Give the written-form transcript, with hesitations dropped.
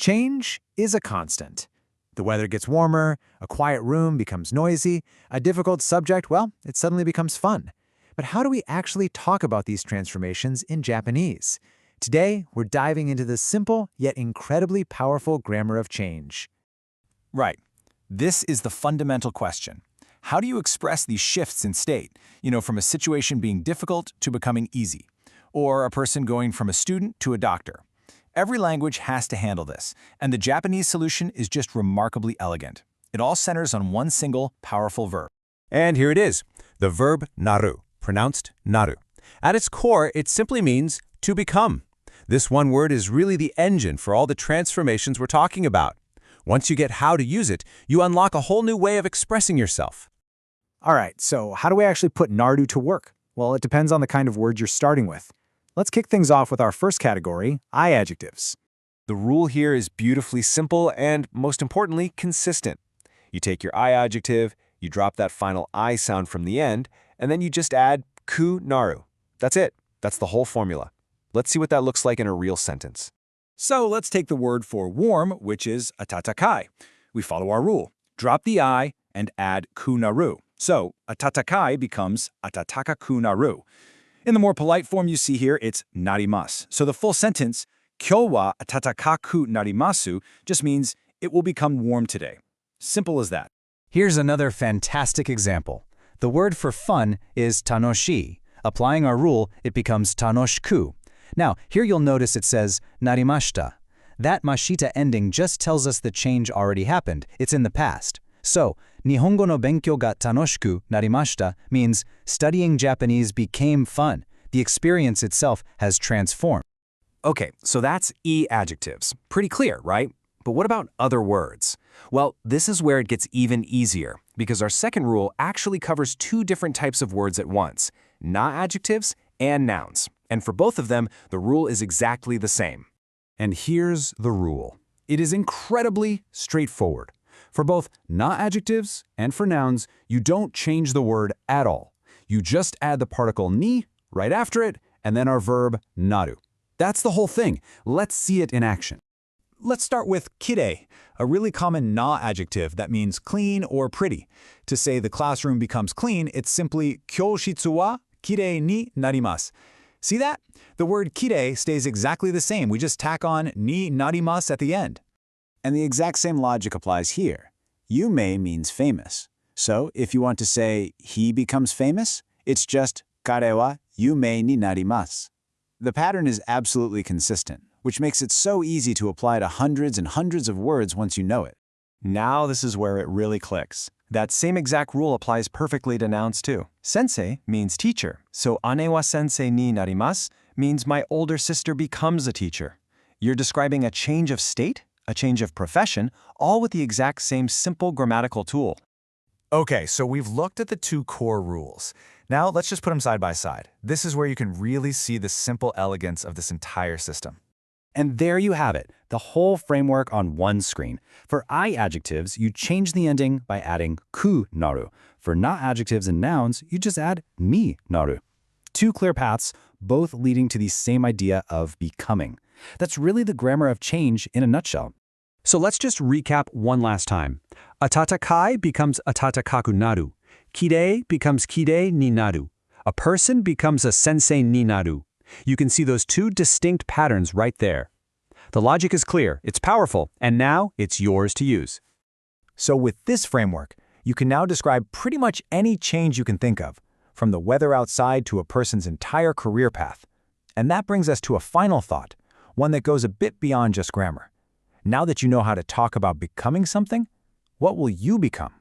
Change is a constant. The weather gets warmer, a quiet room becomes noisy, a difficult subject, well, it suddenly becomes fun. But how do we actually talk about these transformations in Japanese? Today, we're diving into the simple yet incredibly powerful grammar of change. Right. This is the fundamental question. How do you express these shifts in state, from a situation being difficult to becoming easy, or a person going from a student to a doctor? Every language has to handle this, and the Japanese solution is just remarkably elegant. It all centers on one single, powerful verb. And here it is, the verb naru, pronounced naru. At its core, it simply means to become. This one word is really the engine for all the transformations we're talking about. Once you get how to use it, you unlock a whole new way of expressing yourself. All right, so how do we actually put naru to work? Well, it depends on the kind of word you're starting with. Let's kick things off with our first category, i-adjectives. The rule here is beautifully simple and, most importantly, consistent. You take your i-adjective, you drop that final I sound from the end, and then you just add ku naru. That's it. That's the whole formula. Let's see what that looks like in a real sentence. So let's take the word for warm, which is atatakai. We follow our rule. Drop the I and add ku naru. So atatakai becomes atataka ku naru. In the more polite form you see here, it's narimasu. So the full sentence, kyou wa atatakaku narimasu, just means it will become warm today. Simple as that. Here's another fantastic example. The word for fun is tanoshi. Applying our rule, it becomes tanoshiku. Now, here you'll notice it says narimashita. That mashita ending just tells us the change already happened. It's in the past. So, Nihongo no benkyou ga tanoshiku narimashita means studying Japanese became fun. The experience itself has transformed. Okay, so that's i-adjectives. Pretty clear, right? But what about other words? Well, this is where it gets even easier, because our second rule actually covers two different types of words at once, na-adjectives and nouns. And for both of them, the rule is exactly the same. And here's the rule. It is incredibly straightforward. For both na-adjectives and for nouns, you don't change the word at all. You just add the particle ni right after it, and then our verb naru. That's the whole thing. Let's see it in action. Let's start with kirei, a really common na-adjective that means clean or pretty. To say the classroom becomes clean, it's simply kyoshitsu wa kirei ni narimasu. See that? The word kirei stays exactly the same. We just tack on ni narimasu at the end. And the exact same logic applies here. Yume means famous. So if you want to say he becomes famous, it's just kare wa yume ni narimasu. The pattern is absolutely consistent, which makes it so easy to apply to hundreds and hundreds of words once you know it. Now this is where it really clicks. That same exact rule applies perfectly to nouns too. Sensei means teacher, so ane wa sensei ni narimasu means my older sister becomes a teacher. You're describing a change of state, a change of profession, all with the exact same simple grammatical tool. Okay, so we've looked at the two core rules. Now let's just put them side by side. This is where you can really see the simple elegance of this entire system. And there you have it, the whole framework on one screen. For i-adjectives, you change the ending by adding ku naru. For na-adjectives and nouns, you just add ni naru. Two clear paths, both leading to the same idea of becoming. That's really the grammar of change in a nutshell. So let's just recap one last time. Atatakai becomes atatakaku naru. Kirei becomes kirei ni naru. A person becomes a sensei ni naru. You can see those two distinct patterns right there. The logic is clear, it's powerful, and now it's yours to use. So with this framework, you can now describe pretty much any change you can think of, from the weather outside to a person's entire career path. And that brings us to a final thought, one that goes a bit beyond just grammar. Now that you know how to talk about becoming something, what will you become?